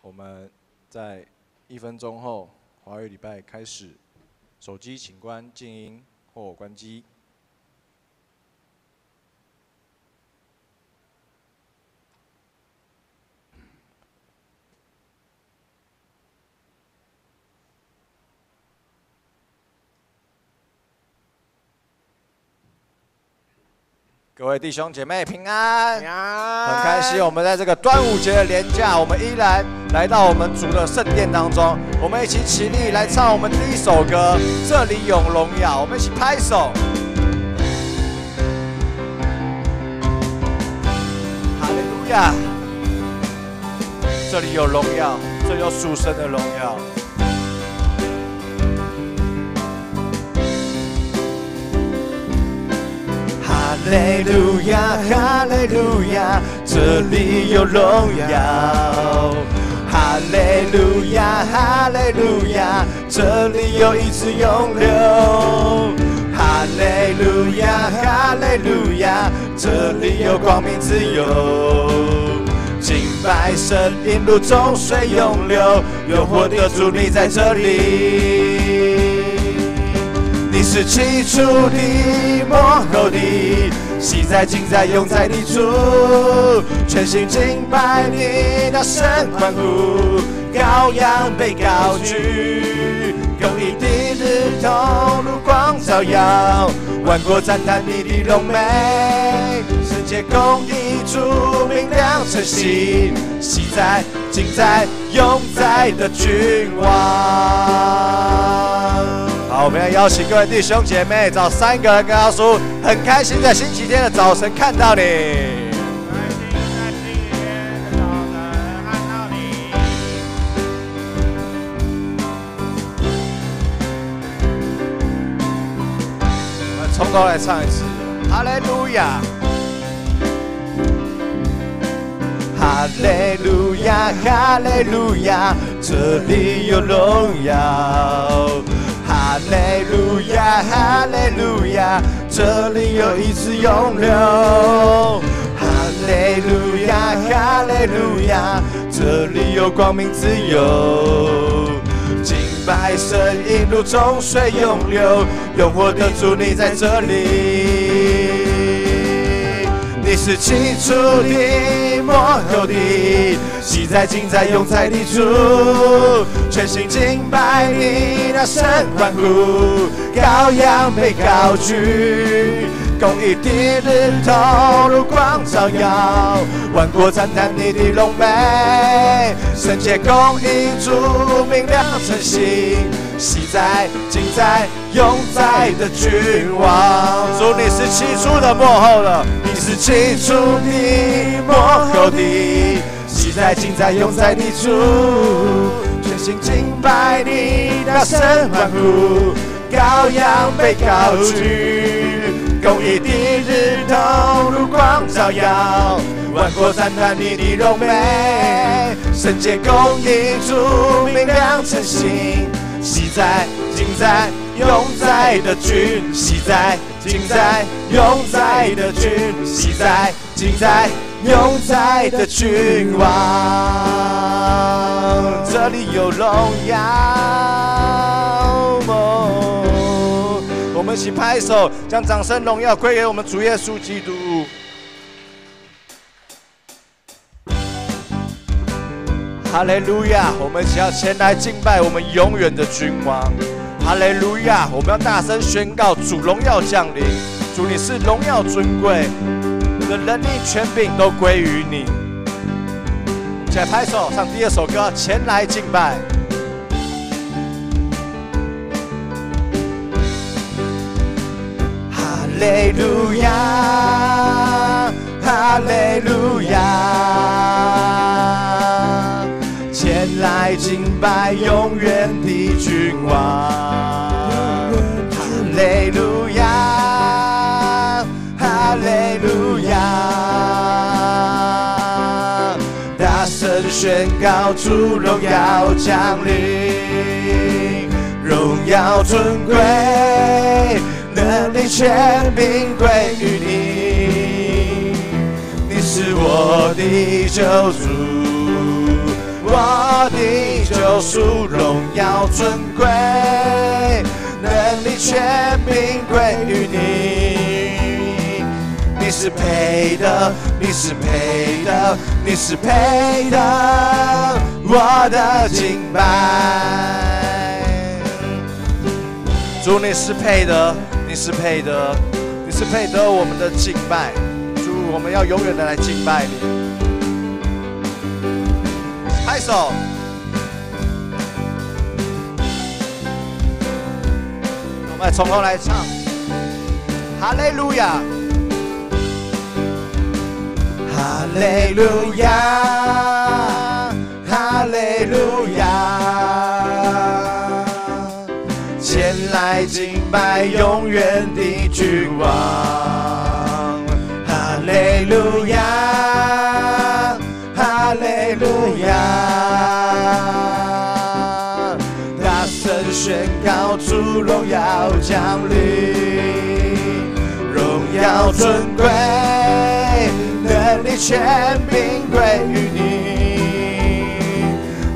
我们在1分钟后华语礼拜开始，手机请关静音或关机。 各位弟兄姐妹平安，很开心，我们在这个端午节的连假，我们依然来到我们主的圣殿当中，我们一起起立来唱我们第一首歌《这里有荣耀》，我们一起拍手，哈利路亚！这里有荣耀，这里有属神的荣耀。 哈利路亚，哈利路亚，这里有荣耀。哈利路亚，哈利路亚，这里有医治永留。哈利路亚，哈利路亚，这里有光明自由。敬拜神，引路中水永流，有活的主你在这里。 你是起初的，末后的，昔在、今在、永在的主，全心敬拜你，大声欢呼，羔羊被高举，公义的日头如光照耀，万国赞叹你的荣美，圣洁公义主明亮晨曦，昔在、今在、永在的君王。 好，我们要邀请各位弟兄姐妹找3个人跟他说，很开心在星期天的早晨看到你。开心在星期天的早晨看到你。我们从头来唱一次，哈利路亚，哈利路亚，哈利路亚，这里有荣耀。 哈利路亚，哈利路亚，这里有医治永留。哈利路亚，哈利路亚，这里有光明自由。敬拜神，引路中水永流，永活的主你在这里。 你是起初的，末后的，昔在、今在、永在的主，全心敬拜你，大声欢呼，羔羊被高举，公义的日头如光照耀，万国赞叹你的荣美，圣洁公义主明亮晨曦，昔在、今在、永在的君王。主，你是起初的，末后的。 你是起初的，末后的，昔在、今在、永在的主，全心敬拜你，大声欢呼，羔羊被高举，公义的日头如光照耀，万国赞叹你的荣美，圣洁公义主明亮晨曦，昔在、今在、永在的君，昔在、今在、永在的君，昔在、今在、永在的君王。这里有荣耀，我们一起拍手，将掌声荣耀归给我们主耶稣基督。哈利路亚！我们一起要前来敬拜我们永远的君王。 哈利路亚！我们要大声宣告主荣耀降临，主你是荣耀尊贵，你的能力权柄都归于你。一起来拍手，唱第2首歌，前来敬拜。哈利路亚，哈利路亚，前来敬拜永远的君王。 哈利路亚，哈利路亚，大声宣告主荣耀降临，荣耀尊贵，能力权柄归于你，你是我的救主，我我的救赎荣耀尊贵，能力权柄归于你。你是配的，你是配的，你是配的，我的敬拜。主，你是配的，你是配的，你是配得我们的敬拜。主，我们要永远的来敬拜你。拍手。我们从头来唱，哈利路亚。哈利路亚，哈利路亚，前来敬拜永远的君王。哈利路亚，哈利路亚，大声宣告主荣耀降临，荣耀尊贵。能力权柄归于你，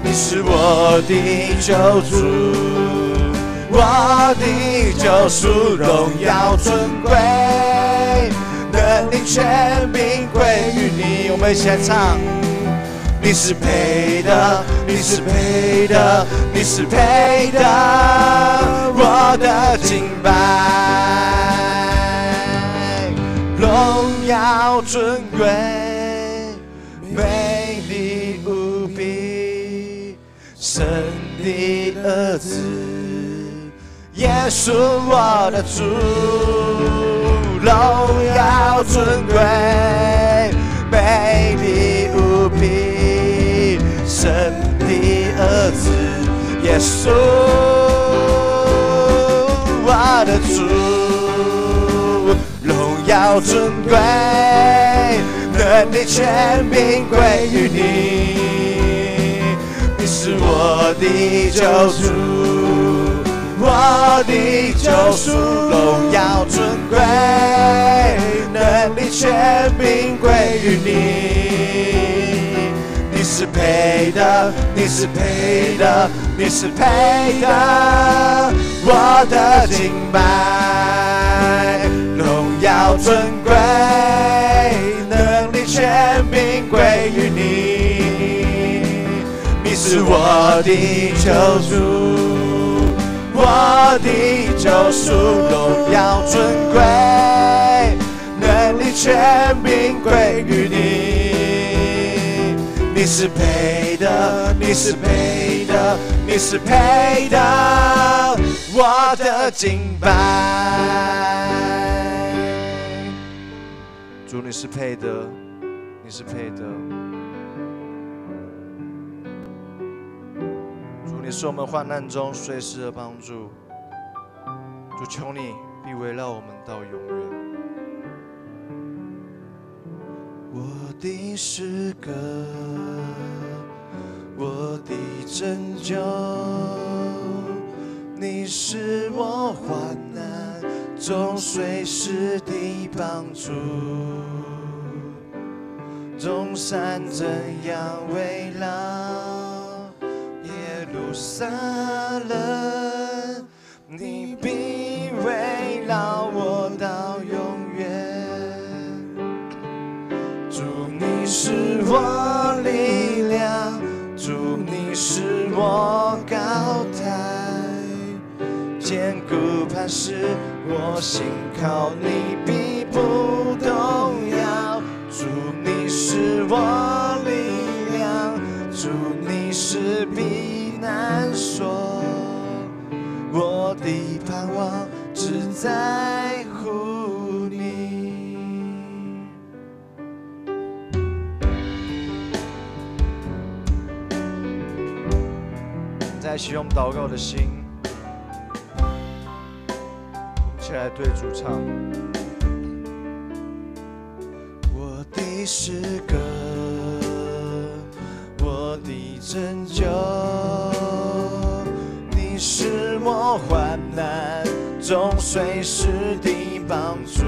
你是我的救主，我的救赎荣耀尊贵，能力权柄归于你。我们一起来唱，你是配的，你是配的，你是配的，我的敬拜。荣耀尊贵，美丽无比，神的儿子，耶稣我的主。荣耀尊贵，美丽无比，神的儿子，耶稣我的主。荣耀尊贵，能力权柄归于你。你是我的救主，我的救赎，荣耀尊贵，能力权柄归于你。你是配的，你是配的，你是配的，我的敬拜。荣耀尊贵，能力权柄归于你。你是我的救主，我的救赎，荣耀尊贵，能力权柄归于你。你是配的，你是配的，你是配的，我的敬拜。主，你是配的，你是配的。主，你是我们患难中随时的帮助。主，求你必围绕我们到永远。我的诗歌，我的拯救，你是我患难中随时的帮助。众山怎样围绕耶路撒冷，你必围绕我到永远。主，你是我力量，主，你是我高台，坚固磐石，我心靠你必不动摇。主，你是我力量，主，你是避难所，我的盼望只在乎你。在一起用祷告的心，一起来对主唱。我的诗歌，我的拯救，你是我患难中随时的帮助。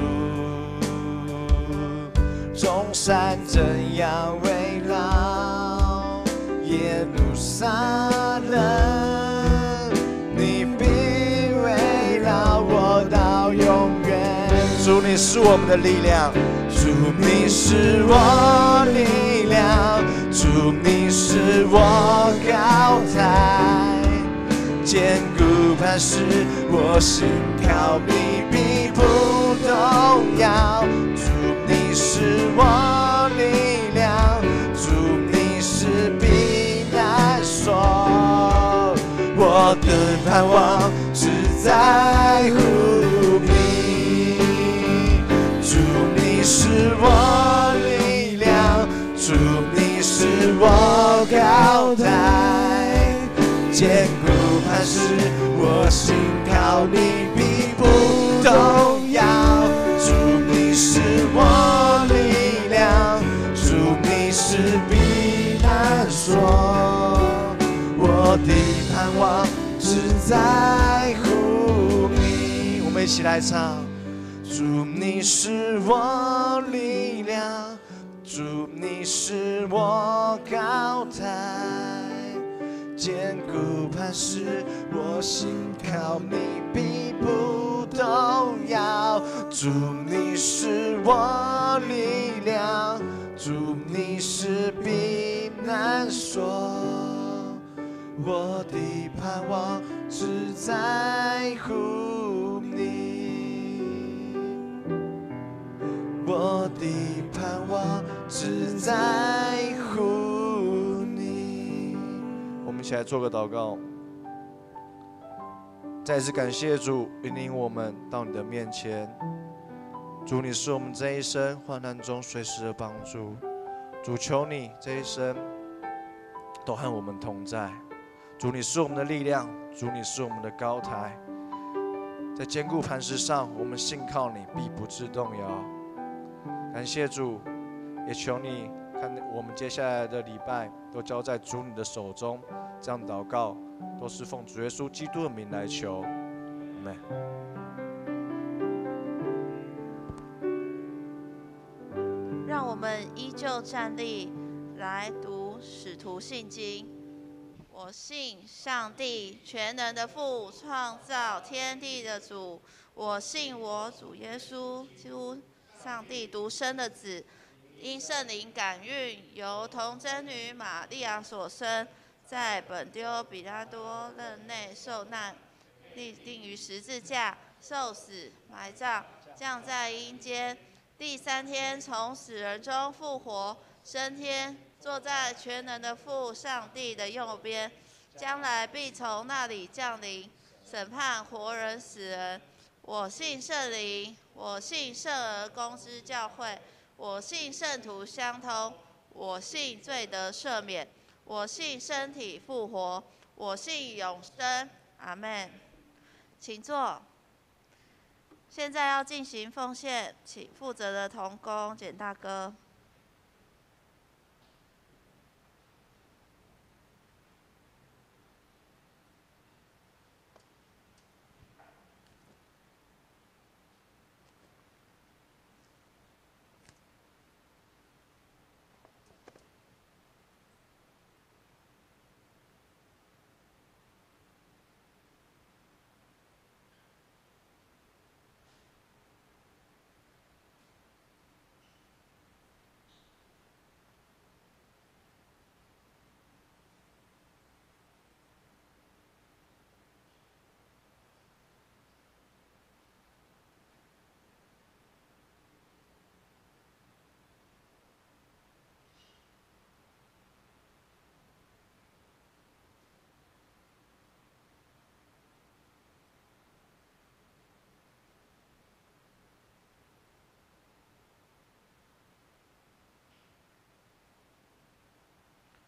众山怎样围绕耶路撒冷，你必围绕我到永远。主，你是我们的力量，主，你是我力量，主，你是我高台，坚固磐石，我心靠你必不动摇。主，你是我力量，主，你是避难所，我的盼望只在乎你。主，你是我力量，主，你是我高台，坚固磐石，我心靠你必不动摇。主，你是我力量，主，你是避难所，我的盼望只在乎你。我们一起来唱。主，你是我力量，主，你是我高台，坚固磐石，我心靠你必不动摇。主，你是我力量，主，你是避难所，我的盼望只在乎你，我的盼望只在乎你。我们一起来做个祷告，再次感谢主引领我们到你的面前。主，你是我们这一生患难中随时的帮助。主，求你这一生都和我们同在。主，你是我们的力量，主，你是我们的高台，在坚固磐石上，我们信靠你，必不致动摇。感谢主，也求你看我们接下来的礼拜都交在主你的手中。这样祷告都是奉主耶稣基督的名来求，阿们。让我们依旧站立，来读使徒信经。我信上帝全能的父，创造天地的主。我信我主耶稣基督，上帝独生的子，因圣灵感孕，由童贞女玛利亚所生，在本丢彼拉多任内受难，立定于十字架，受死，埋葬，降在阴间。第三天从死人中复活，升天，坐在全能的父上帝的右边，将来必从那里降临，审判活人死人。我信圣灵，我信圣而公之教会，我信圣徒相通，我信罪得赦免，我信身体复活，我信永生。阿们。请坐。现在要进行奉献，请负责的同工简大哥。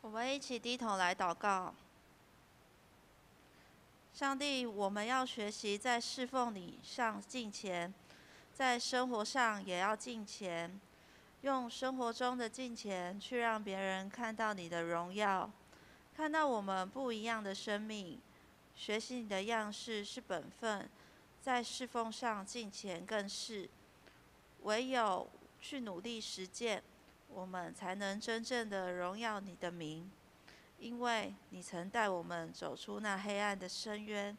我们一起低头来祷告。上帝，我们要学习在侍奉你上敬虔，在生活上也要敬虔，用生活中的敬虔去让别人看到你的荣耀，看到我们不一样的生命。学习你的样式是本分，在侍奉上敬虔更是。唯有去努力实践，我们才能真正的荣耀你的名。因为你曾带我们走出那黑暗的深渊，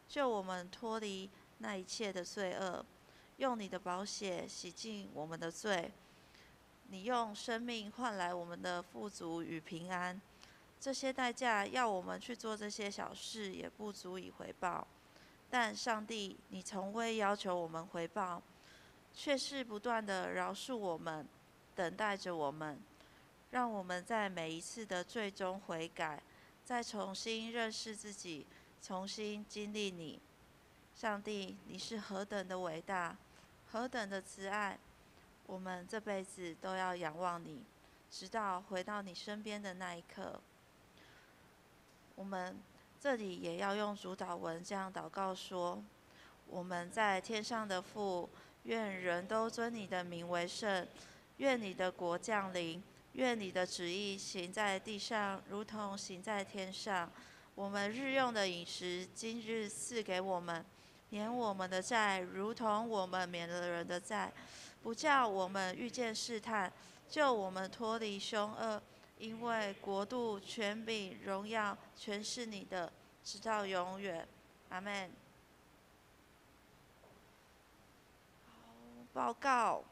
救我们脱离那一切的罪恶，用你的宝血洗净我们的罪。你用生命换来我们的富足与平安，这些代价要我们去做这些小事也不足以回报。但上帝，你从未要求我们回报，却是不断地饶恕我们，等待着我们，让我们在每一次的最终悔改，再重新认识自己，重新经历你。上帝，你是何等的伟大，何等的慈爱，我们这辈子都要仰望你，直到回到你身边的那一刻。我们这里也要用主祷文这样祷告说：我们在天上的父，愿人都尊你的名为圣，愿你的国降临，愿你的旨意行在地上，如同行在天上。我们日用的饮食，今日赐给我们，免我们的债，如同我们免了人的债，不叫我们遇见试探，救我们脱离凶恶。因为国度、权柄、荣耀，全是你的，直到永远。阿们。报告，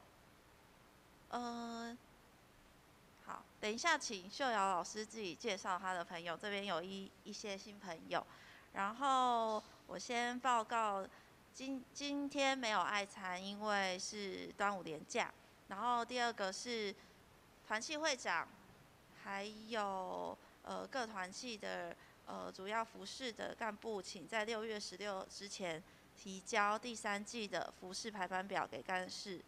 好，等一下，请秀瑶老师自己介绍他的朋友，这边有一些新朋友。然后我先报告，今天没有爱餐，因为是端午连假。然后第二个是团契会长，还有各团契的主要服饰的干部，请在6月16之前提交第3季的服饰排班表给干事。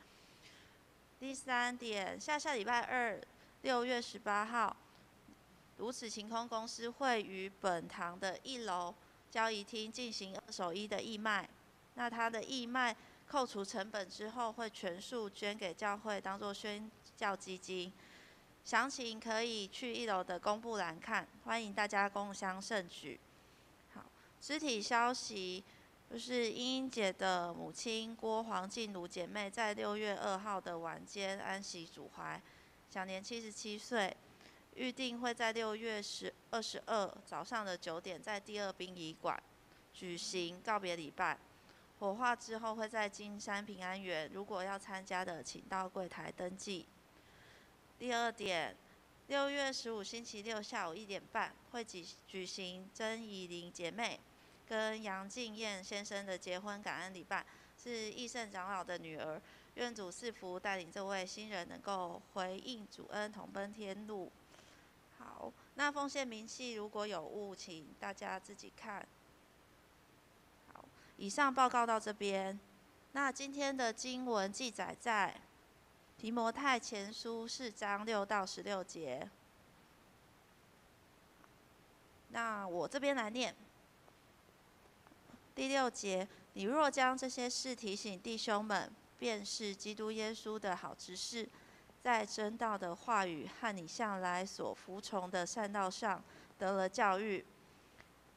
第3点，下礼拜二6月18号，如此晴空公司会于本堂的1楼交易厅进行2手衣的义卖。那它的义卖扣除成本之后，会全数捐给教会，当作宣教基金。详情可以去1楼的公布栏看，欢迎大家共襄盛举。好，肢体消息就是英英姐的母亲郭黄静茹姐妹在6月2号的晚间安息主怀，享年77岁，预定会在6月22早上的9点在第2殡仪馆举行告别礼拜。火化之后会在金山平安园，如果要参加的，请到柜台登记。第2点，6月15星期六下午1点半会举行曾怡玲姐妹跟杨敬燕先生的结婚感恩礼拜，是义圣长老的女儿。愿主赐福带领这位新人能够回应主恩，同奔天路。好，那奉献明细如果有误，请大家自己看。好，以上报告到这边。那今天的经文记载在提摩太前书4章6到16节。那我这边来念。第6节，你若将这些事提醒弟兄们，便是基督耶稣的好执事，在真道的话语和你向来所服从的善道上得了教育，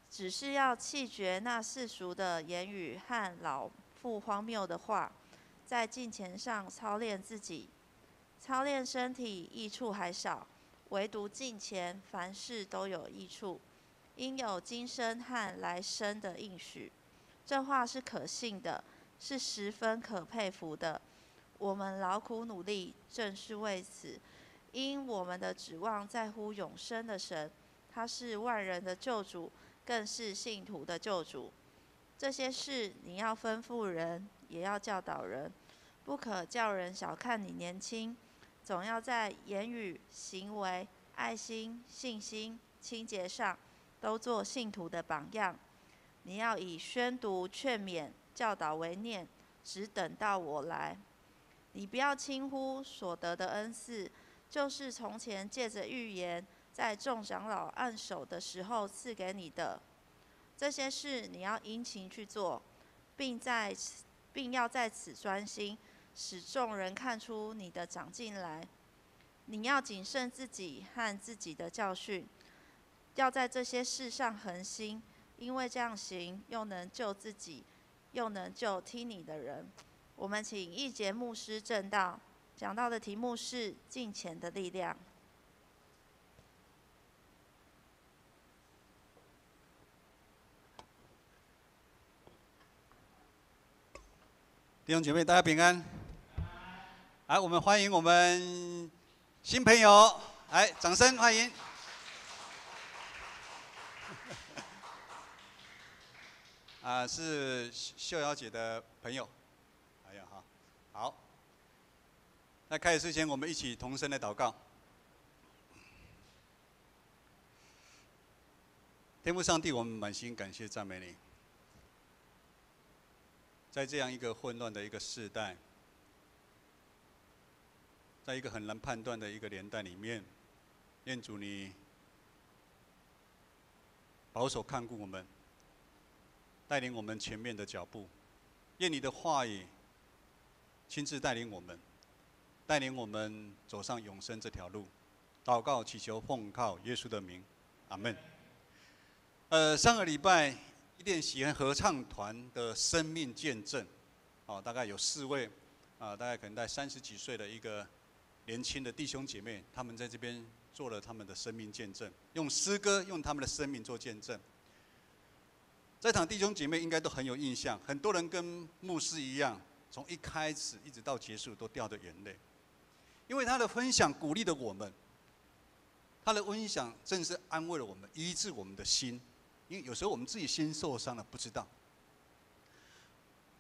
只是要弃绝那世俗的言语和老妇荒谬的话，在敬虔上操练自己。操练身体益处还少，唯独敬虔凡事都有益处，因有今生和来生的应许。这话是可信的，是十分可佩服的。我们劳苦努力，正是为此，因我们的指望在乎永生的神，他是万人的救主，更是信徒的救主。这些事你要吩咐人，也要教导人，不可叫人小看你年轻，总要在言语、行为、爱心、信心、清洁上，都做信徒的榜样。你要以宣读、劝勉、教导为念，只等到我来。你不要轻忽所得的恩赐，就是从前借着预言，在众长老按手的时候赐给你的。这些事你要殷勤去做，并要在此专心，使众人看出你的长进来。你要谨慎自己和自己的教训，要在这些事上恒心，因为这样行，又能救自己，又能救听你的人。我们请义杰牧师证道，讲到的题目是敬虔的力量。弟兄姐妹，大家平安。来，我们欢迎我们新朋友，来，掌声欢迎。是秀瑶姐的朋友。哎呀，好。在开始之前，我们一起同声来祷告。天父上帝，我们满心感谢赞美你。在这样一个混乱的一个世代，在一个很难判断的一个年代里面，愿主你保守看顾我们，带领我们前面的脚步，愿你的话语亲自带领我们，带领我们走上永生这条路。祷告祈求奉靠耶稣的名，阿们。上个礼拜练习合唱团的生命见证，大概有4位，大概可能在30几岁的一个年轻的弟兄姐妹，他们在这边做了他们的生命见证，用诗歌，用他们的生命做见证。在场弟兄姐妹应该都很有印象，很多人跟牧师一样，从一开始一直到结束都掉着眼泪，因为他的分享鼓励了我们，他的分享正是安慰了我们，医治我们的心。因为有时候我们自己心受伤了，不知道。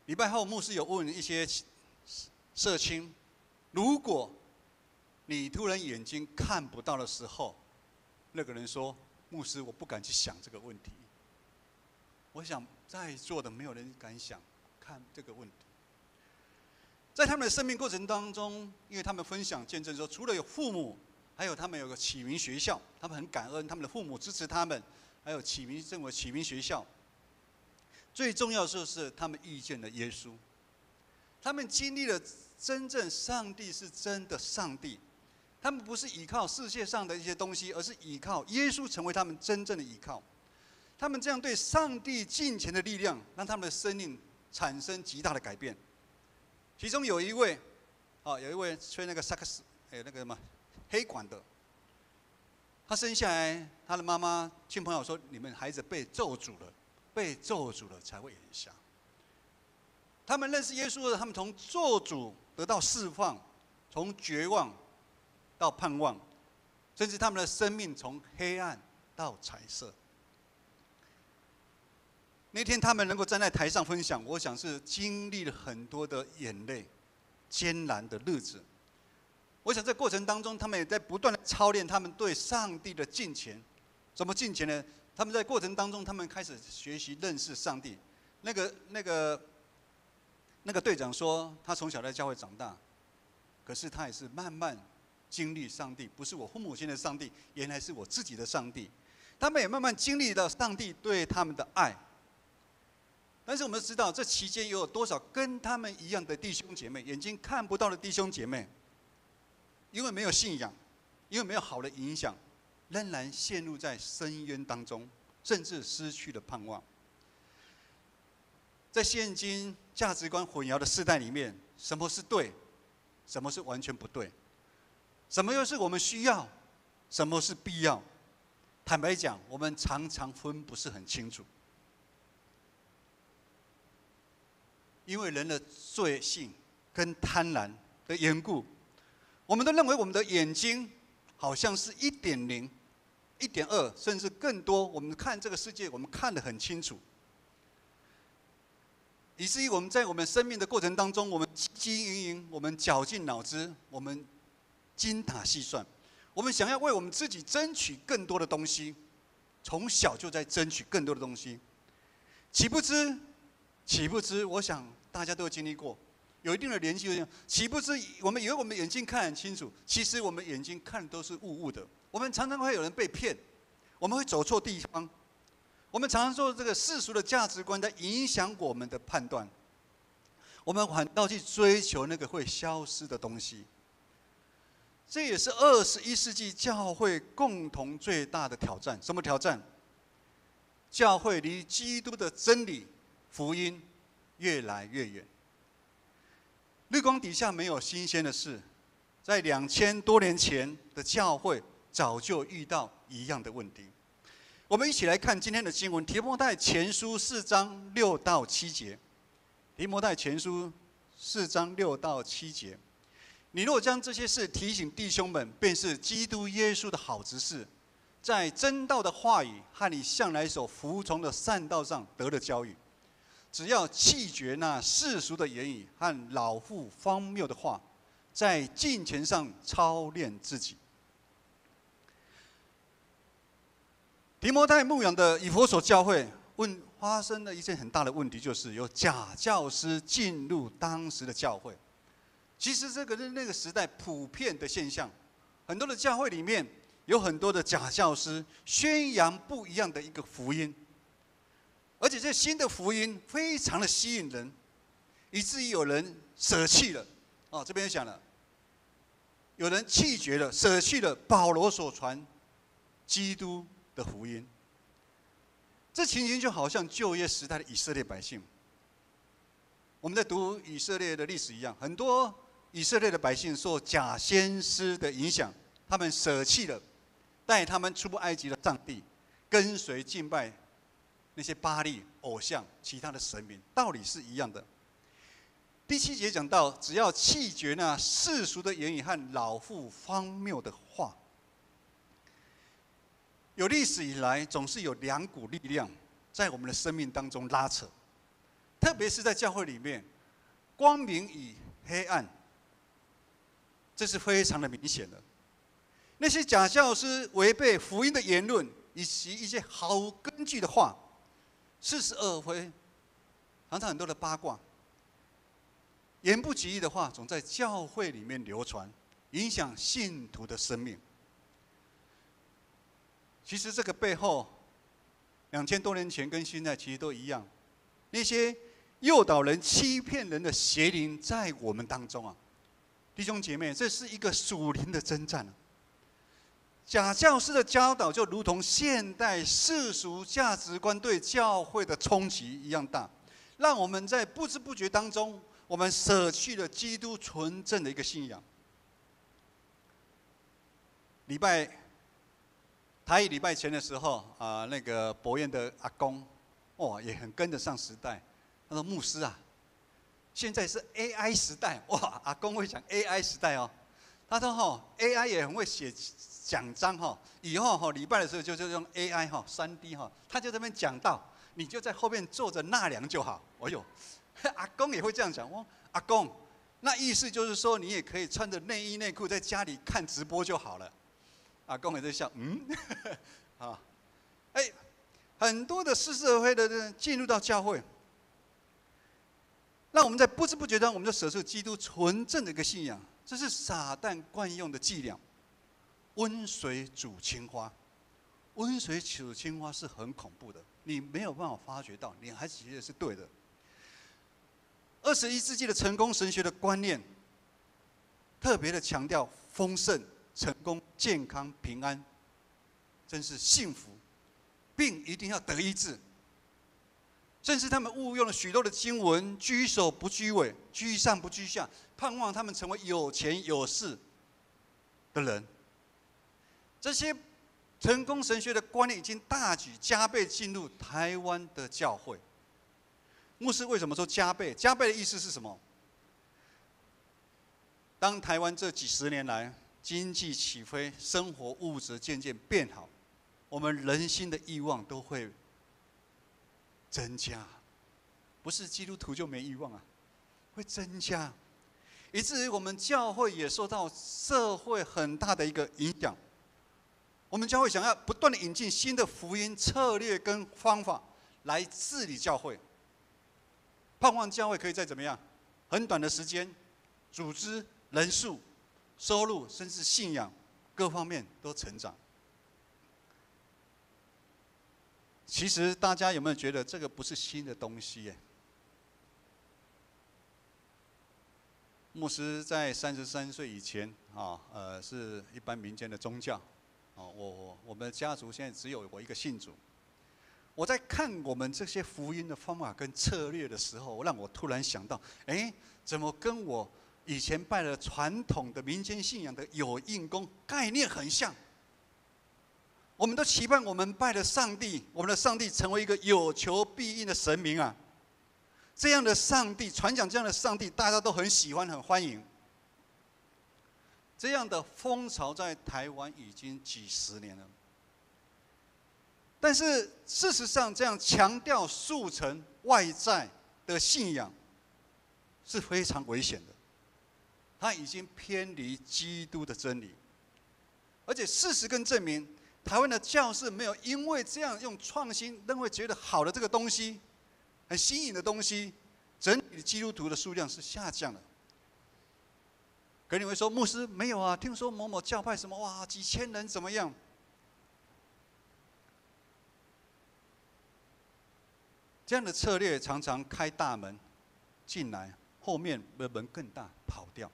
礼拜后，牧师有问一些社青，如果你突然眼睛看不到的时候，那个人说：“牧师，我不敢去想这个问题。”我想在座的没有人敢想看这个问题。在他们的生命过程当中，因为他们分享见证说，除了有父母，还有他们有个启明学校，他们很感恩他们的父母支持他们。还有政府启明学校，最重要的就是他们遇见了耶稣，他们经历了真正上帝是真的上帝，他们不是依靠世界上的一些东西，而是依靠耶稣成为他们真正的依靠。他们这样对上帝敬虔的力量，让他们的生命产生极大的改变。其中有一位吹那个萨克斯，那个什么黑管的。他生下来，他的妈妈亲朋友说：“你们孩子被咒诅了，被咒诅了才会眼瞎。”他们认识耶稣的，他们从咒诅得到释放，从绝望到盼望，甚至他们的生命从黑暗到彩色。那天他们能够站在台上分享，我想是经历了很多的眼泪、艰难的日子。我想在过程当中，他们也在不断的操练他们对上帝的敬虔。怎么敬虔呢？他们在过程当中，他们开始学习认识上帝。那个队长说，他从小在教会长大，可是他也是慢慢经历上帝，不是我父母亲的上帝，原来是我自己的上帝。他们也慢慢经历了上帝对他们的爱。但是我们知道，这期间又有多少跟他们一样的弟兄姐妹，眼睛看不到的弟兄姐妹，因为没有信仰，因为没有好的影响，仍然陷入在深渊当中，甚至失去了盼望。在现今价值观混淆的时代里面，什么是对，什么是完全不对，什么又是我们需要，什么是必要？坦白讲，我们常常分不是很清楚，因为人的罪性跟贪婪的缘故。我们都认为我们的眼睛好像是1.0、1.2，甚至更多。我们看这个世界，我们看得很清楚，以至于我们在我们生命的过程当中，我们汲汲营营，我们绞尽脑汁，我们精打细算，我们想要为我们自己争取更多的东西，从小就在争取更多的东西。岂不知，我想大家都有经历过。有一定的联系，岂不知我们以为我们眼睛看很清楚，其实我们眼睛看的都是雾雾的。我们常常会有人被骗，我们会走错地方，我们常常受这个世俗的价值观在影响我们的判断，我们反倒去追求那个会消失的东西。这也是21世纪教会共同最大的挑战。什么挑战？教会离基督的真理、福音越来越远。日光底下没有新鲜的事，在2000多年前的教会早就遇到一样的问题。我们一起来看今天的经文，提摩太前书4章6到7节。提摩太前书4章6到7节。你若将这些事提醒弟兄们，便是基督耶稣的好执事，在真道的话语和你向来所服从的善道上得了教育。只要弃绝那世俗的言语和老妇荒谬的话，在敬虔上操练自己。提摩太牧养的以弗所教会发生了一件很大的问题，就是有假教师进入当时的教会。其实这个是那个时代普遍的现象，很多的教会里面有很多的假教师宣扬不一样的一个福音，而且这新的福音非常的吸引人，以至于有人舍弃了。这边讲了，有人弃绝了，舍弃了保罗所传基督的福音。这情形就好像旧约时代的以色列百姓。我们在读以色列的历史一样，很多以色列的百姓受假先知的影响，他们舍弃了带他们出埃及的上帝，跟随敬拜那些巴力偶像、其他的神明，道理是一样的。第7节讲到，只要弃绝那世俗的言语和老妇荒谬的话。有历史以来，总是有2股力量在我们的生命当中拉扯，特别是在教会里面，光明与黑暗，这是非常的明显的。那些假教师违背福音的言论，以及一些毫无根据的话，似是而非，常常很多的八卦，言不及义的话，总在教会里面流传，影响信徒的生命。其实这个背后，2000多年前跟现在其实都一样，那些诱导人、欺骗人的邪灵在我们当中啊，弟兄姐妹，这是一个属灵的征战。假教师的教导就如同现代世俗价值观对教会的冲击一样大，让我们在不知不觉当中，我们舍弃了基督纯正的一个信仰。台语礼拜前的时候那个博彦的阿公，也很跟得上时代。他说：“牧师啊，现在是 AI 时代，哇！”阿公会讲 AI 时代哦。他说：“AI 也很会写讲章以后礼拜的时候就用 AI3D 他就在那边讲道，你就在后面坐着纳凉就好。”哎呦，阿公也会这样讲。阿公，那意思就是说你也可以穿着内衣内裤在家里看直播就好了。阿公也在笑，很多的世社会的人进入到教会，让我们在不知不觉中，我们就舍弃基督纯正的一个信仰。这是撒旦惯用的伎俩，温水煮青蛙。温水煮青蛙是很恐怖的，你没有办法发觉到，你还觉得是对的。21世纪的成功神学的观念，特别的强调丰盛、成功、健康、平安，真是幸福，病一定要得医治。甚至他们误用了许多的经文，居首不居尾，居上不居下，盼望他们成为有钱有势的人。这些成功神学的观念已经大举加倍进入台湾的教会。牧师为什么说加倍？加倍的意思是什么？当台湾这几十年来经济起飞，生活物质渐渐变好，我们人心的欲望都会增加，不是基督徒就没欲望啊，会增加，以至于我们教会也受到社会很大的一个影响。我们教会想要不断的引进新的福音策略跟方法来治理教会，盼望教会可以在怎么样很短的时间，组织、人数、收入，甚至信仰各方面都成长。其实大家有没有觉得这个不是新的东西耶？牧师在33岁以前是一般民间的宗教，我们家族现在只有我一个信主。我在看我们这些福音的方法跟策略的时候，让我突然想到，怎么跟我以前拜的传统的民间信仰的有应公概念很像？我们都期盼我们拜的上帝，我们的上帝成为一个有求必应的神明啊！这样的上帝，传讲这样的上帝，大家都很喜欢、很欢迎。这样的风潮在台湾已经几十年了。但是事实上，这样强调速成外在的信仰是非常危险的，它已经偏离基督的真理。而且事实更证明，台湾的教士没有因为这样用创新、认为觉得好的这个东西、很新颖的东西，整体基督徒的数量是下降的。可你会说，牧师没有啊？听说某某教派什么哇，几千人怎么样？这样的策略常常开大门进来，后面的门更大，跑掉。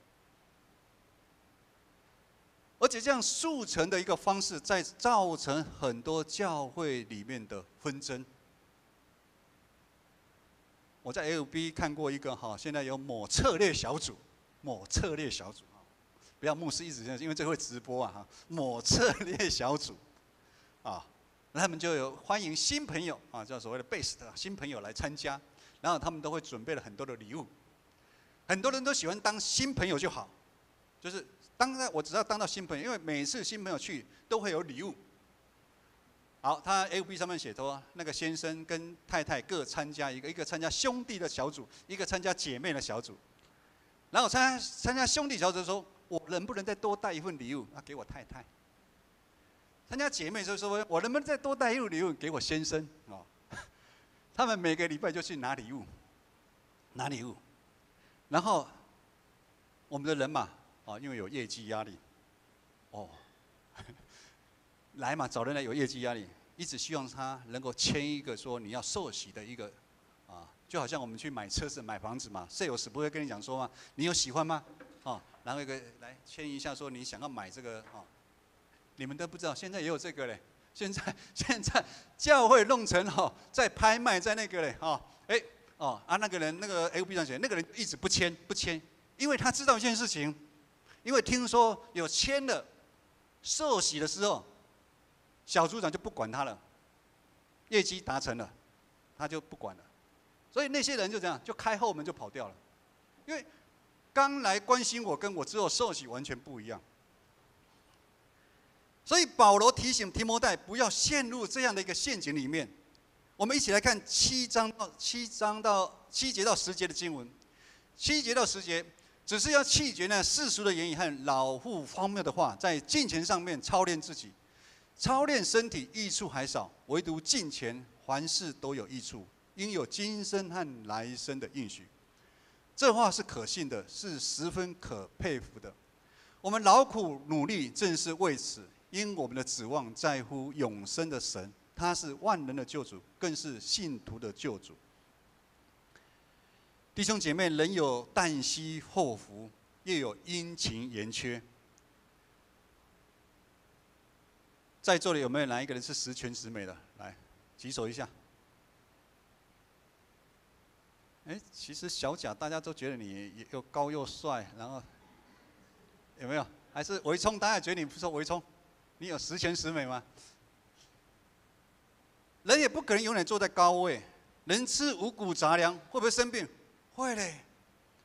而且这样速成的一个方式，在造成很多教会里面的纷争。我在 LB 看过一个哈，现在有某策略小组，不要牧师一直这样，因为这会直播啊哈。某策略小组，啊，那他们就有欢迎新朋友啊，叫所谓的 base 的新朋友来参加，然后他们都会准备了很多的礼物。很多人都喜欢当新朋友就好，就是我只要当到新朋友，因为每次新朋友去都会有礼物。好，他 FB 上面写说，那个先生跟太太各参加一个参加兄弟的小组，一个参加姐妹的小组。然后参加兄弟小组的时候，我能不能再多带一份礼物啊给我太太？参加姐妹就说，我能不能再多带一份礼物给我先生？哦，他们每个礼拜就去拿礼物，然后我们的人嘛，哦，因为有业绩压力，哦。来嘛，找人来有业绩压力，一直希望他能够签一个说你要受洗的一个，就好像我们去买车子、买房子嘛，sales 不会跟你讲说吗？你有喜欢吗？哦，然后一个来签一下说你想要买这个哦，你们都不知道，现在也有这个嘞。现在教会弄成哦，在拍卖，在那个嘞哦，那个人那个 FB 上写，那个人一直不签，因为他知道一件事情，因为听说有签了受洗的时候。小组长就不管他了，业绩达成了，他就不管了，所以那些人就这样，就开后门就跑掉了，因为刚来关心我，跟我之后受洗完全不一样。所以保罗提醒提摩太不要陷入这样的一个陷阱里面。我们一起来看7节到10节的经文。7节到10节，只是要弃绝那世俗的言语和老妇荒谬的话，在敬虔上面操练自己。操练身体益处还少，唯独敬虔，凡事都有益处，应有今生和来生的应许。这话是可信的，是十分可佩服的。我们劳苦努力，正是为此，因我们的指望在乎永生的神，他是万人的救主，更是信徒的救主。弟兄姐妹，人有旦夕祸福，又有阴晴圆缺。在座的有没有哪一个人是十全十美的？来，举手一下。其实小贾大家都觉得你又高又帅，然后有没有？还是维聪，大家觉得你不说维聪，你有十全十美吗？人也不可能永远坐在高位，人吃五谷杂粮，会不会生病？会嘞。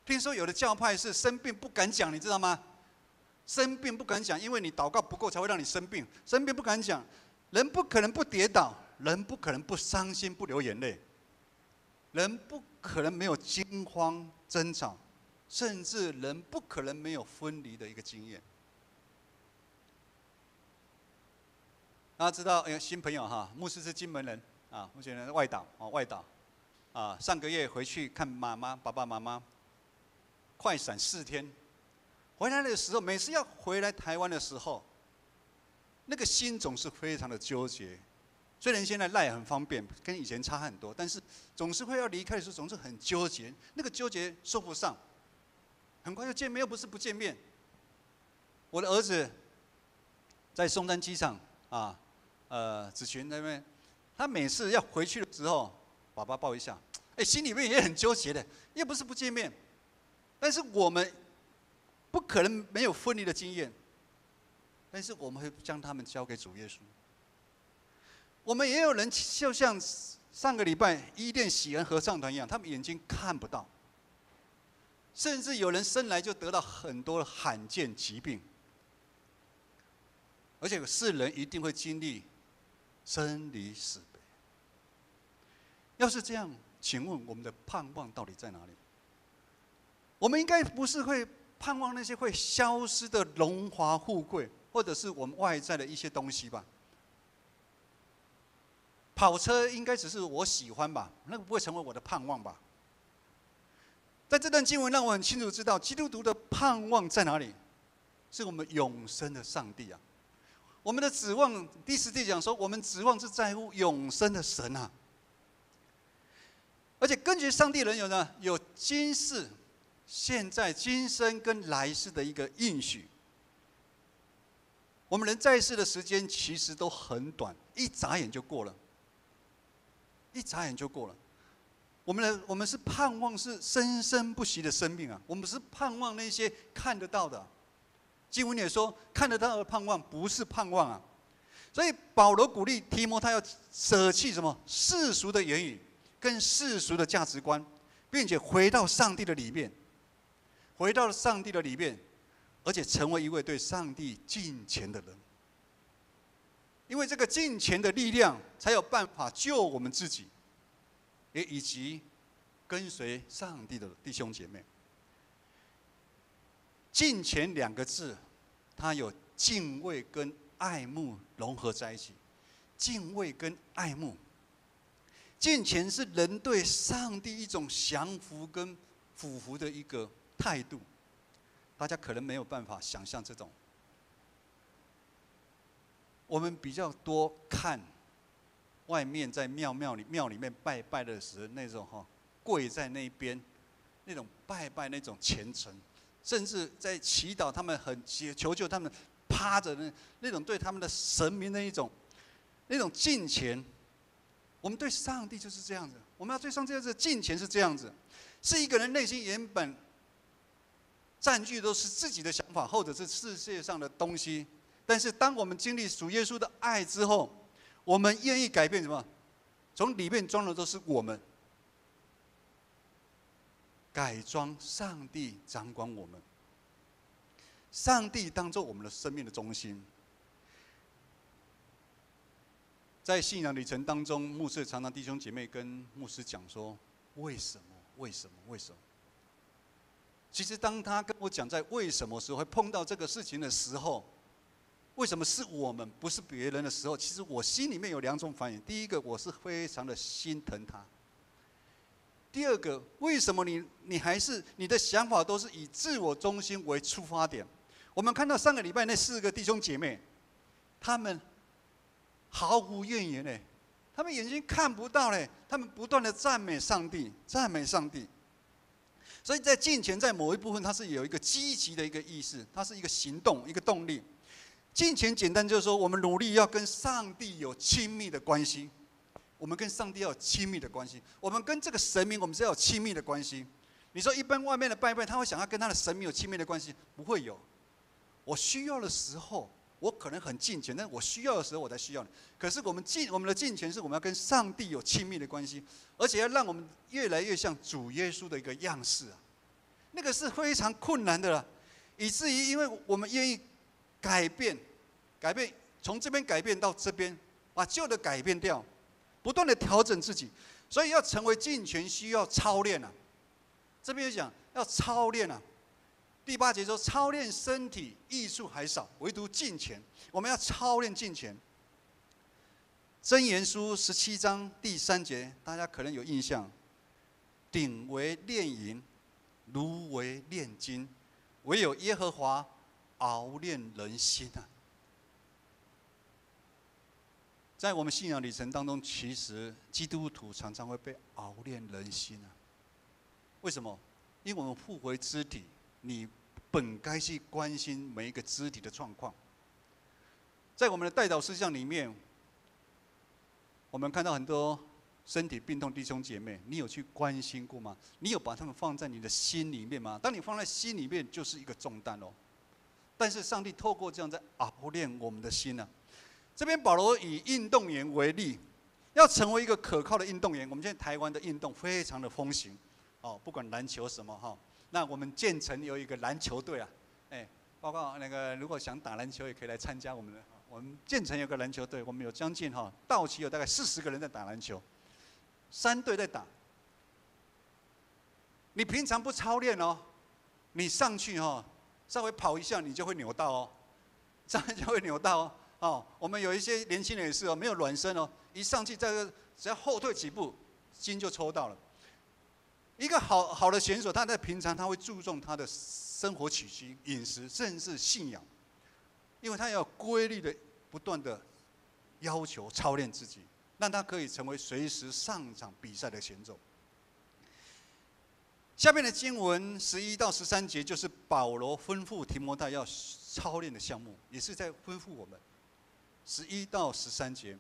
听说有的教派是生病不敢讲，你知道吗？生病不敢讲，因为你祷告不够才会让你生病。生病不敢讲，人不可能不跌倒，人不可能不伤心不流眼泪，人不可能没有惊慌争吵，甚至人不可能没有分离的一个经验。大家知道，新朋友哈，牧师是金门人啊，目前外岛啊，上个月回去看爸爸妈妈，快闪4天。回来的时候，每次要回来台湾的时候，那个心总是非常的纠结。虽然现在赖很方便，跟以前差很多，但是总是会要离开的时候，总是很纠结。那个纠结说不上，很快就见面，又不是不见面。我的儿子在松山机场啊，子群那边，他每次要回去的时候，爸爸抱一下，心里面也很纠结的，又不是不见面，但是我们不可能没有分离的经验，但是我们会将他们交给主耶稣。我们也有人就像上个礼拜伊甸喜恩合唱团一样，他们眼睛看不到，甚至有人生来就得到很多罕见疾病，而且世人一定会经历生离死别。要是这样，请问我们的盼望到底在哪里？我们应该不是会盼望那些会消失的荣华富贵，或者是我们外在的一些东西吧？跑车应该只是我喜欢吧，那个不会成为我的盼望吧？在这段经文让我很清楚知道，基督徒的盼望在哪里？是我们永生的上帝啊！我们的指望，第10节讲说，我们指望是在乎永生的神啊！而且根据上帝人有呢，有今世、现在、今生跟来世的一个应许。我们人在世的时间其实都很短，一眨眼就过了。一眨眼就过了。我们是盼望是生生不息的生命啊！我们是盼望那些看得到的。经文也说，看得到的盼望不是盼望啊。所以保罗鼓励提摩太要舍弃什么世俗的言语跟世俗的价值观，并且回到上帝的里面，回到上帝的里面，而且成为一位对上帝敬虔的人。因为这个敬虔的力量，才有办法救我们自己，也以及跟随上帝的弟兄姐妹。敬虔2个字，它有敬畏跟爱慕融合在一起。敬畏跟爱慕，敬虔是人对上帝一种降服跟俯伏的一个态度。大家可能没有办法想象这种。我们比较多看外面在庙里面拜拜的时候，那种跪在那边，那种拜拜那种虔诚，甚至在祈祷，他们很求救，他们趴着那种对他们的神明的那种敬虔。我们对上帝就是这样子，我们要对上帝的敬虔是这样子，是一个人内心原本占据都是自己的想法，或者是世界上的东西。但是，当我们经历主耶稣的爱之后，我们愿意改变什么？从里面装的都是我们，改装上帝掌管我们，上帝当作我们的生命的中心。在信仰旅程当中，牧师常常弟兄姐妹跟牧师讲说：为什么？为什么？为什么？其实，当他跟我讲在为什么时候会碰到这个事情的时候，为什么是我们不是别人的时候，其实我心里面有2种反应。第一个，我是非常的心疼他；第二个，为什么你还是你的想法都是以自我中心为出发点？我们看到上个礼拜那4个弟兄姐妹，他们毫无怨言嘞，他们眼睛看不到嘞，他们不断的赞美上帝，赞美上帝。所以在敬虔在某一部分，它是有一个积极的一个意识，它是一个行动，一个动力。敬虔简单就是说，我们努力要跟上帝有亲密的关系。我们跟上帝要有亲密的关系，我们跟这个神明，我们是要有亲密的关系。你说一般外面的拜拜，他会想要跟他的神明有亲密的关系？不会有。我需要的时候，我可能很敬虔，但我需要的时候我才需要你。可是我们的敬虔是我们要跟上帝有亲密的关系，而且要让我们越来越像主耶稣的一个样式啊。那个是非常困难的啦，以至于因为我们愿意改变，从这边改变到这边，把旧的改变掉，不断的调整自己。所以要成为敬虔，需要操练啊。这边讲要操练啊。第8节说，操练身体益处还少，唯独敬虔。我们要操练敬虔。箴言书17章第3节，大家可能有印象：鼎为炼银，炉为炼金，唯有耶和华熬炼人心啊。在我们信仰旅程当中，其实基督徒常常会被熬炼人心啊。为什么？因为我们复回肢体，你本该去关心每一个肢体的状况。在我们的代祷事项里面，我们看到很多身体病痛弟兄姐妹，你有去关心过吗？你有把他们放在你的心里面吗？当你放在心里面，就是一个重担哦。但是上帝透过这样在熬炼我们的心啊。这边保罗以运动员为例，要成为一个可靠的运动员，我们现在台湾的运动非常的风行，哦，不管篮球什么哈。那我们建成有一个篮球队啊，包括那个如果想打篮球也可以来参加我们的。我们建成有个篮球队，我们有将近到期有大概40个人在打篮球，3队在打。你平常不操练哦，你上去稍微跑一下你就会扭到哦，上去就会扭到哦。我们有一些年轻人也是没有暖身哦，一上去只要后退几步，筋就抽到了。一个好的选手，他在平常他会注重他的生活起居、饮食，甚至信仰，因为他要规律的、不断的要求操练自己，让他可以成为随时上场比赛的选手。下面的经文11到13节，就是保罗吩咐提摩太要操练的项目，也是在吩咐我们。11到13节，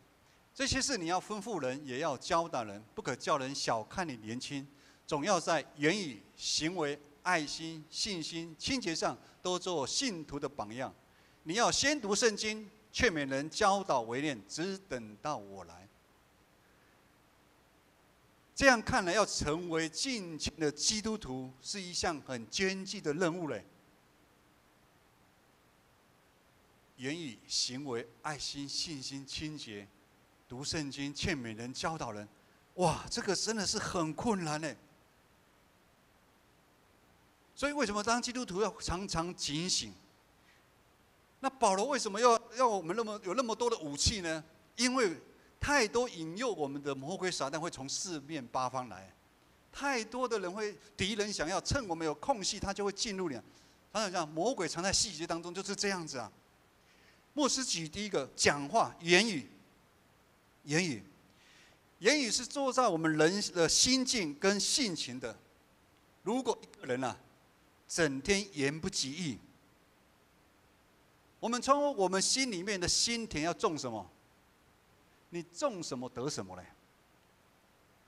这些事你要吩咐人，也要教导人，不可叫人小看你年轻，总要在言语、行为、爱心、信心、清洁上都做信徒的榜样。你要先读圣经，劝勉人，教导为念，只等到我来。这样看来，要成为敬虔的基督徒是一项很艰巨的任务嘞。言语、行为、爱心、信心、清洁，读圣经、劝勉人、教导人，哇，这个真的是很困难嘞。所以为什么当基督徒要常常警醒？那保罗为什么要我们有那么多的武器呢？因为太多引诱我们的魔鬼撒旦会从四面八方来，太多的敌人想要趁我们有空隙，他就会进入你。常常讲魔鬼藏在细节当中，就是这样子啊。牧师举第一个讲话，言语是做在我们人的心境跟性情的。如果一个人整天言不及义，我们从我们心里面的心田要种什么？你种什么得什么嘞？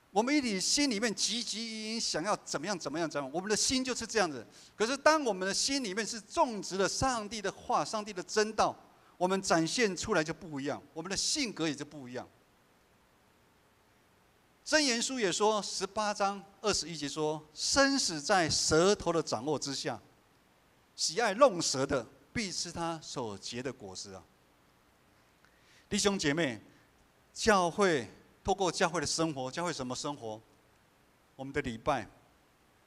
我们心里面汲汲营营想要怎么样，我们的心就是这样子。可是当我们的心里面是种植了上帝的话、上帝的真道，我们展现出来就不一样，我们的性格也就不一样。箴言书也说，18章21节说：“生死在舌头的掌握之下，喜爱弄舌的，必吃他所结的果实啊。”弟兄姐妹，教会透过教会的生活，教会什么生活？我们的礼拜，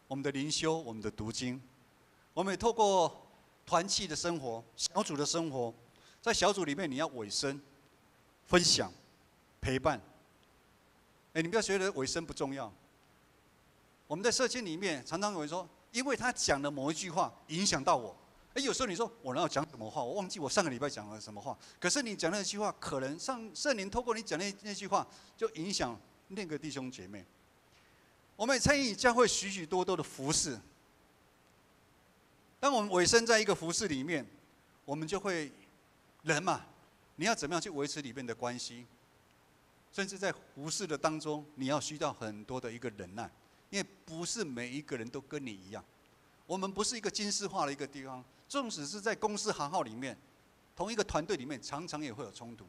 我们的灵修，我们的读经，我们也透过团契的生活、小组的生活。在小组里面，你要委身、分享、陪伴。你不要觉得委身不重要。我们在社区里面，常常有人说，因为他讲的某一句话影响到我。有时候你说我哪有讲什么话？我忘记我上个礼拜讲了什么话。可是你讲那句话，可能圣灵透过你讲那句话，就影响那个弟兄姐妹。我们也参与教会许许多多的服事。当我们委身在一个服事里面，我们就会人嘛，你要怎么样去维持里面的关系？甚至在服事的当中，你要需要很多的一个忍耐，因为不是每一个人都跟你一样。我们不是一个军事化的一个地方，纵使是在公司行号里面，同一个团队里面，常常也会有冲突。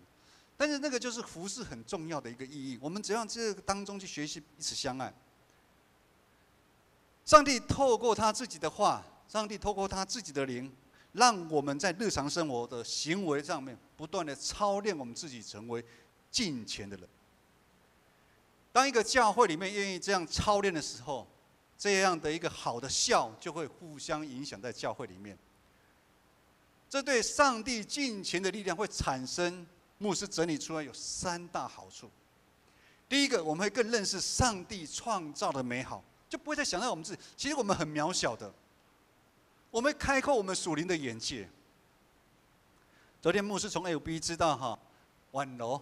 但是那个就是服事很重要的一个意义。我们只要这个当中去学习彼此相爱。上帝透过他自己的话，上帝透过他自己的灵，让我们在日常生活的行为上面不断的操练我们自己，成为敬虔的人。当一个教会里面愿意这样操练的时候，这样的一个好的效就会互相影响在教会里面。这对上帝敬虔的力量会产生，牧师整理出来有3大好处。第一个，我们会更认识上帝创造的美好，就不会再想到我们自己，其实我们很渺小的。我们会开阔我们属灵的眼界。昨天牧师从 FB 知道婉柔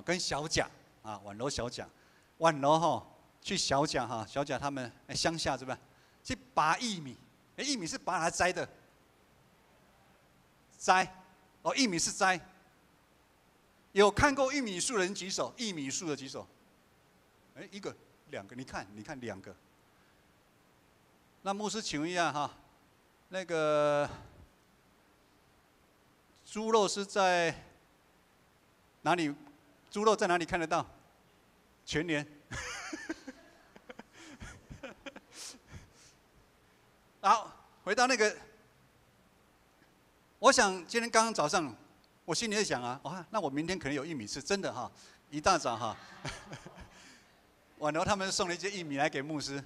跟小贾婉柔小贾，婉柔去小贾小贾他们乡下是吧？去拔玉米，玉米是拔来摘的，摘玉米是摘。有看过玉米树的人举手，玉米树的举手。1个、2个，你看2个。那牧师请问一下那个猪肉是在哪里？猪肉在哪里看得到？全年。好，回到那个，我想今天刚刚早上，我心里在想啊，哇，那我明天可能有玉米吃，真的哈，一大早哈，晚了他们送了一些玉米来给牧师。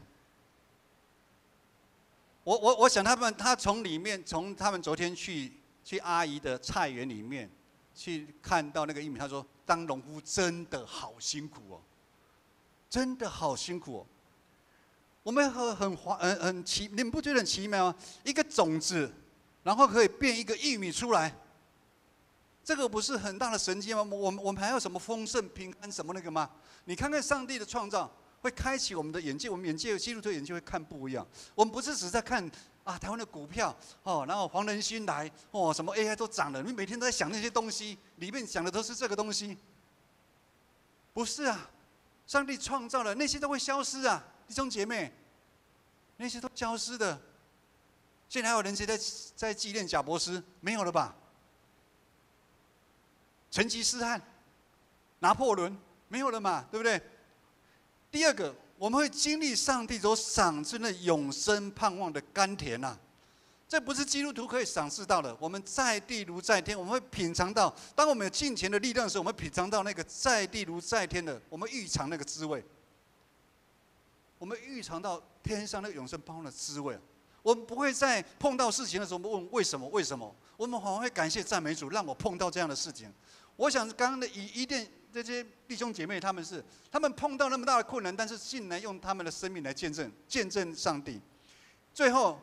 我想他从里面，从他们昨天去阿姨的菜园里面去看到那个玉米，他说当农夫真的好辛苦哦，真的好辛苦哦。我们很奇，你们不觉得很奇妙吗？一个种子，然后可以变一个玉米出来，这个不是很大的神迹吗？我们还有什么丰盛、平安什么那个吗？你看看上帝的创造，会开启我们的眼界，我们眼界基督徒眼界会看不一样。我们不是只在看啊台湾的股票哦，然后黄仁勋来哦，什么 AI 都涨了，你每天都在想那些东西，里面想的都是这个东西，不是啊？上帝创造了那些都会消失啊。弟兄姐妹，那些都消失的。现在还有人谁在纪念贾伯斯？没有了吧？成吉思汗、拿破仑没有了嘛？对不对？第二个，我们会经历上帝所赏赐的永生盼望的甘甜呐、这不是基督徒可以赏识到的。我们在地如在天，我们会品尝到，当我们有敬虔的力量的时候，我们会品尝到那个在地如在天的，我们预尝那个滋味。我们预尝到天上那个永生盼望的滋味。我们不会在碰到事情的时候问为什么为什么，我们反而会感谢赞美主，让我碰到这样的事情。我想刚刚的伊甸这些弟兄姐妹，他们碰到那么大的困难，但是竟然用他们的生命来见证上帝。最后，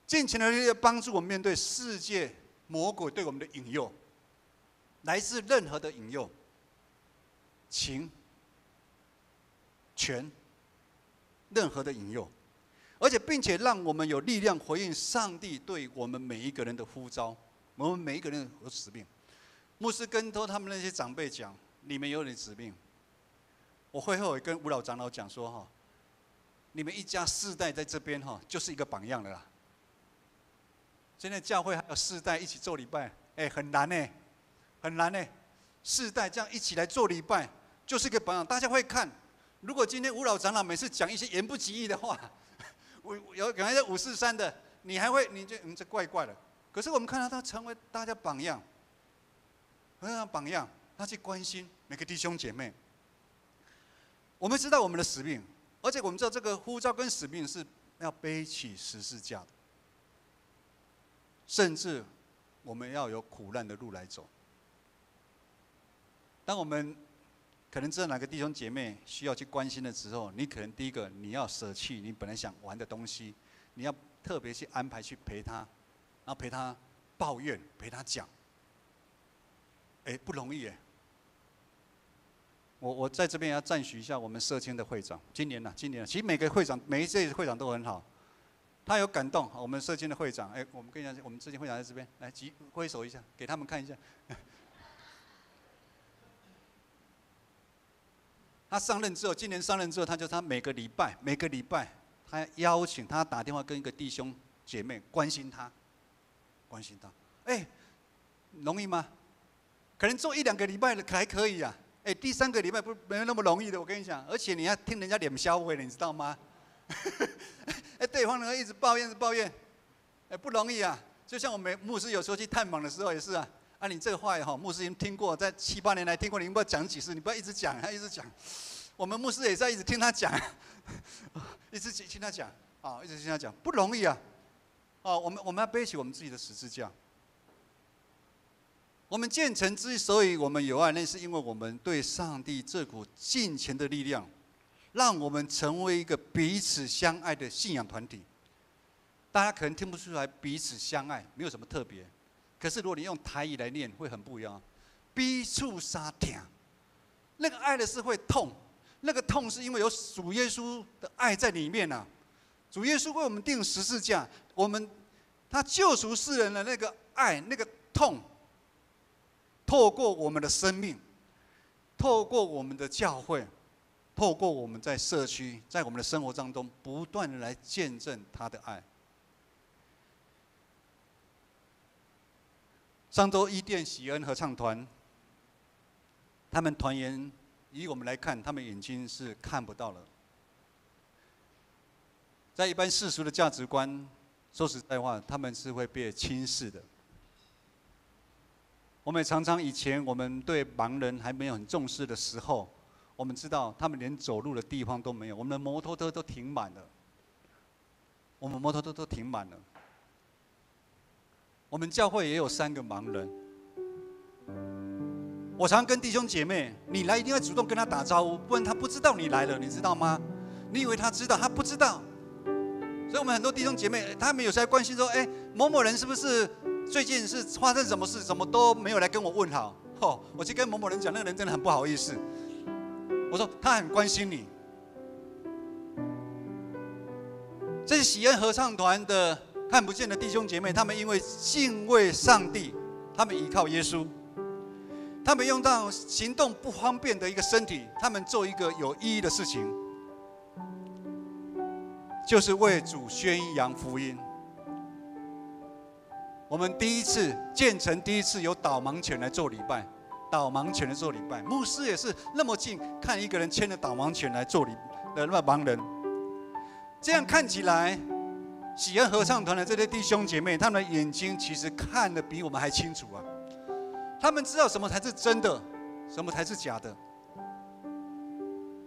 敬虔的力量帮助我们面对世界魔鬼对我们的引诱，来自任何的引诱，情、权。任何的引诱，而且并且让我们有力量回应上帝对我们每一个人的呼召，我们每一个人有使命。牧师跟他们那些长辈讲，你们有你的使命。我会后也跟吴老长老讲说哈，你们一家4代在这边哈，就是一个榜样了啦。现在教会还有4代一起做礼拜，很难呢，很难呢。4代这样一起来做礼拜，就是一个榜样，大家会看。如果今天吴老长老每次讲一些言不及义的话，有可能是543的，你这怪怪的。可是我们看到他成为大家榜样，榜样，他去关心每个弟兄姐妹。我们知道我们的使命，而且我们知道这个呼召跟使命是要背起十字架的，甚至我们要有苦难的路来走。当我们可能知道哪个弟兄姐妹需要去关心的时候，你可能第一个你要舍弃你本来想玩的东西，你要特别去安排去陪他，然后陪他抱怨，陪他讲，不容易耶。我在这边也要赞许一下我们社青的会长，今年其实每个会长每一届会长都很好，他有感动我们社青的会长，我们跟一下，我们社青会长在这边来挥手一下，给他们看一下。他上任之后，今年上任之后，他每个礼拜，他邀请他打电话跟一个弟兄姐妹关心他，容易吗？可能做1、2个礼拜还可以啊，第3个礼拜没有那么容易的，我跟你讲，而且你要听人家脸消费的，你知道吗？对方人一直抱怨，不容易啊。就像我们牧师有时候去探访的时候也是啊。你这个话牧师已经听过，在7、8年来听过，你不要讲几次，你不要一直讲，一直讲。我们牧师也在一直听他讲，一直听他讲，一直听他讲，不容易啊。我们要背起我们自己的十字架。我们建成之所以我们有爱，那是因为我们对上帝这股敬虔的力量，让我们成为一个彼此相爱的信仰团体。大家可能听不出来彼此相爱，没有什么特别。可是如果你用台语来念，会很不一样。彼此相疼，那个爱的是会痛，那个痛是因为有主耶稣的爱在里面啊。主耶稣为我们钉十字架，他救赎世人的那个爱，那个痛，透过我们的生命，透过我们的教会，透过我们在社区，在我们的生活当中，不断的来见证他的爱。上周伊甸喜恩合唱团，他们团员以我们来看，他们眼睛是看不到了。在一般世俗的价值观，说实在话，他们是会被轻视的。我们也常常以前我们对盲人还没有很重视的时候，我们知道他们连走路的地方都没有，我们的摩托车都停满了。我们摩托车都停满了。我们教会也有3个盲人。我常跟弟兄姐妹，你来一定要主动跟他打招呼，不然他不知道你来了，你知道吗？你以为他知道，他不知道。所以我们很多弟兄姐妹，他们有时候关心说：“哎，某某人是不是最近是发生什么事，怎么都没有来跟我问好？”我去跟某某人讲，那个人真的很不好意思。我说他很关心你。这是喜恩合唱团的看不见的弟兄姐妹，他们因为敬畏上帝，他们依靠耶稣，他们用到行动不方便的一个身体，他们做一个有意义的事情，就是为主宣扬福音。我们建成第一次有导盲犬来做礼拜，牧师也是那么近看一个人牵着导盲犬来做礼的那盲人。这样看起来，喜恩合唱团的这些弟兄姐妹，他们的眼睛其实看得比我们还清楚啊！他们知道什么才是真的，什么才是假的。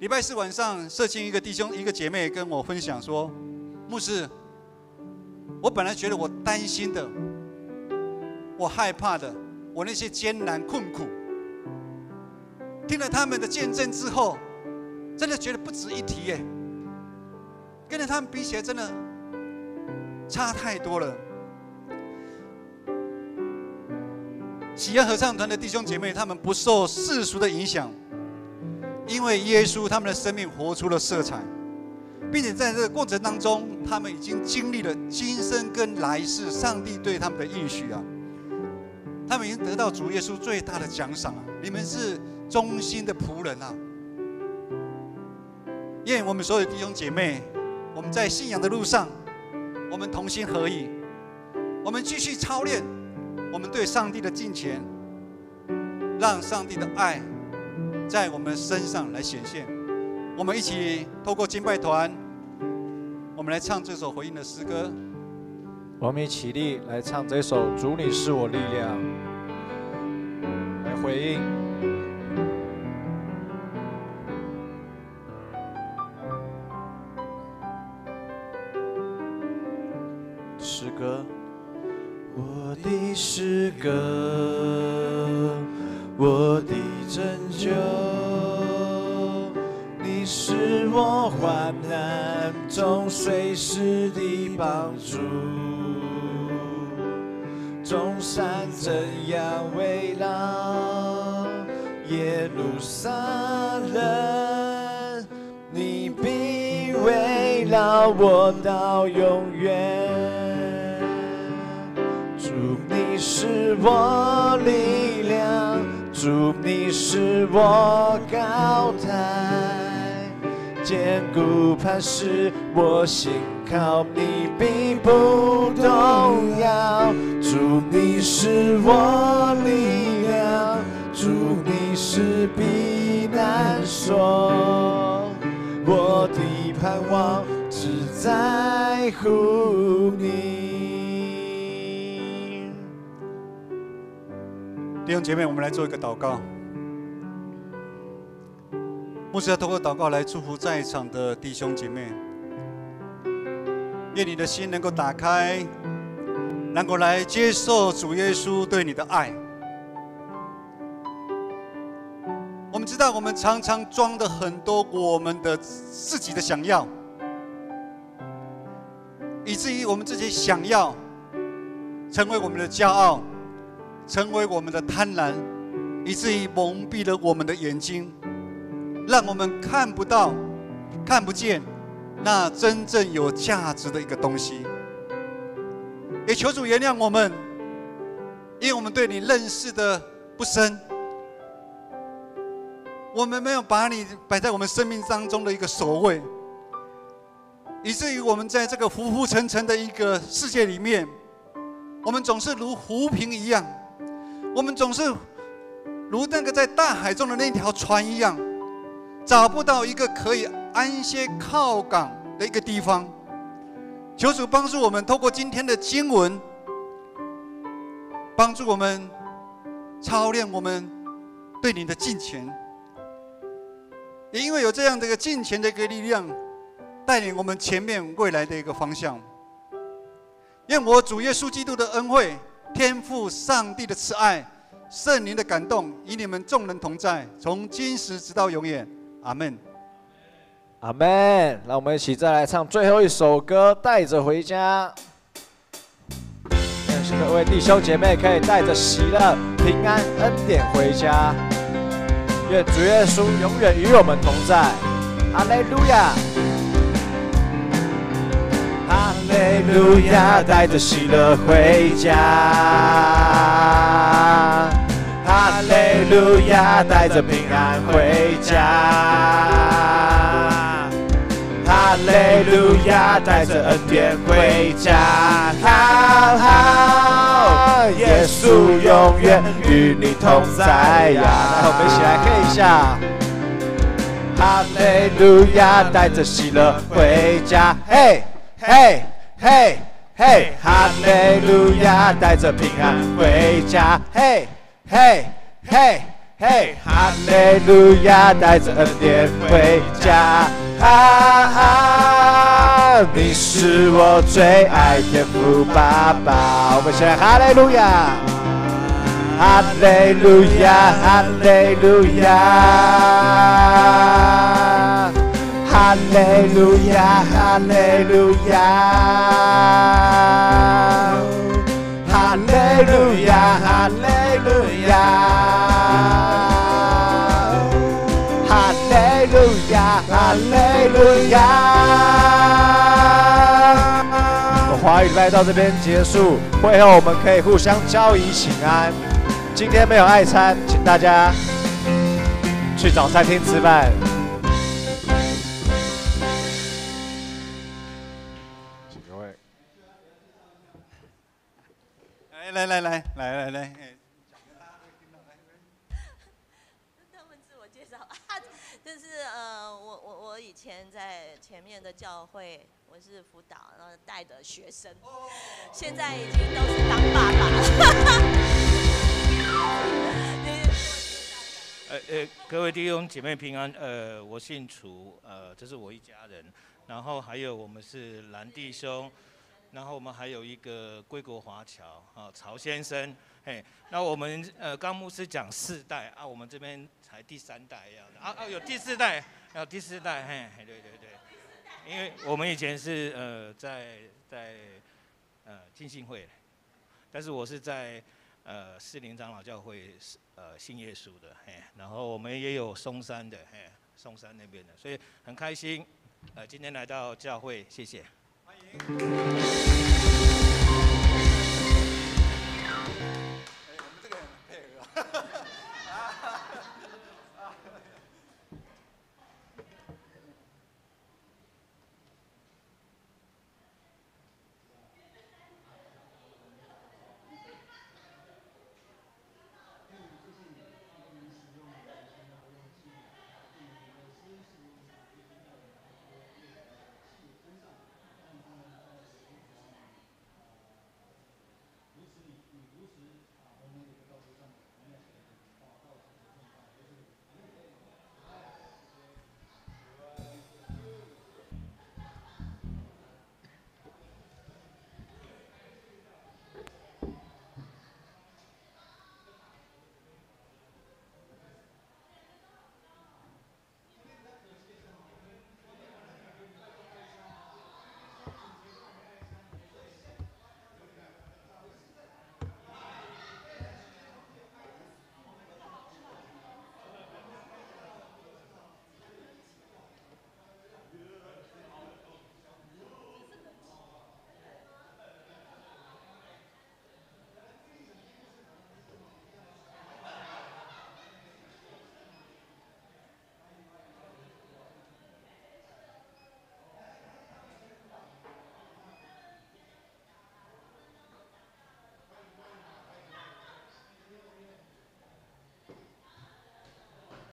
礼拜4晚上，社青一个姐妹跟我分享说：“牧师，我本来觉得我担心的，我害怕的，我那些艰难困苦，听了他们的见证之后，真的觉得不值一提耶。跟着他们比起来，真的差太多了。”喜恩合唱团的弟兄姐妹，他们不受世俗的影响，因为耶稣他们的生命活出了色彩，并且在这个过程当中，他们已经经历了今生跟来世上帝对他们的应许啊。他们已经得到主耶稣最大的奖赏啊！你们是忠心的仆人啊！愿我们所有的弟兄姐妹，我们在信仰的路上，我们同心合意，我们继续操练我们对上帝的敬虔，让上帝的爱在我们身上来显现。我们一起透过敬拜团，我们来唱这首回应的诗歌。我们一起立来唱这首《主你是我力量》，来回应。诗歌，我的诗歌，我的拯救，你是我患难中随时的帮助。众山怎样围绕耶路撒冷，你必围绕我到永远。主你是我力量，主你是我高台，坚固磐石我心靠，你必不动摇。主你是我力量，主你是避难所，我的盼望只在乎你。弟兄姐妹，我们来做一个祷告。牧师要透过祷告来祝福在场的弟兄姐妹，愿你的心能够打开，能够来接受主耶稣对你的爱。我们知道，我们常常装的很多我们的自己的想要，以至于我们自己想要成为我们的骄傲，成为我们的贪婪，以至于蒙蔽了我们的眼睛，让我们看不到、看不见那真正有价值的一个东西。也求主原谅我们，因为我们对你认识的不深，我们没有把你摆在我们生命当中的一个首位，以至于我们在这个浮浮沉沉的一个世界里面，我们总是如浮萍一样，我们总是如那个在大海中的那条船一样，找不到一个可以安歇靠港的一个地方。求主帮助我们，透过今天的经文，帮助我们操练我们对你的敬虔。也因为有这样的一个敬虔的一个力量，带领我们前面未来的一个方向。愿我主耶稣基督的恩惠、天父上帝的慈爱、圣灵的感动，与你们众人同在，从今时直到永远。阿们。阿们。让我们一起再来唱最后一首歌，带着回家。愿各位弟兄姐妹可以带着喜乐、平安、恩典回家。愿主耶稣永远与我们同在。哈利路亚。哈利路亚，带着喜乐回家。哈利路亚，带着平安回家。哈利路亚，带着恩典回家。好好，耶稣永远与你同在呀！来，我们一起来喝一下。哈利路亚，带着喜乐回家。嘿。嘿，嘿，嘿，哈利路亚，带着平安回家。嘿，嘿，嘿，嘿，哈利路亚，带着恩典回家。啊，你是我最爱天父爸爸。我们先来哈利路亚，哈利路亚，哈利路亚。哈利路亚，哈利路亚，哈利路亚，哈利路亚，哈利路亚，哈利路亚。华语来到这边结束，会后我们可以互相交谊请安。今天没有爱餐，请大家去找餐厅吃饭。来，他们自我介绍啊，就是我以前在前面的教会，我是辅导，然后带的学生，现在已经都是当爸爸了。各位弟兄姐妹平安，我姓楚，这是我一家人，然后还有我们是蓝弟兄。然后我们还有一个归国华侨啊，曹先生，嘿，那我们刚牧师讲4代啊，我们这边才第3代一样的啊，有第4代，有第4代，嘿，对，因为我们以前是在浸信会，但是我是在士林长老教会信耶稣的，嘿，然后我们也有松山的，嘿，松山那边的，所以很开心，今天来到教会，谢谢。我们这个很配合。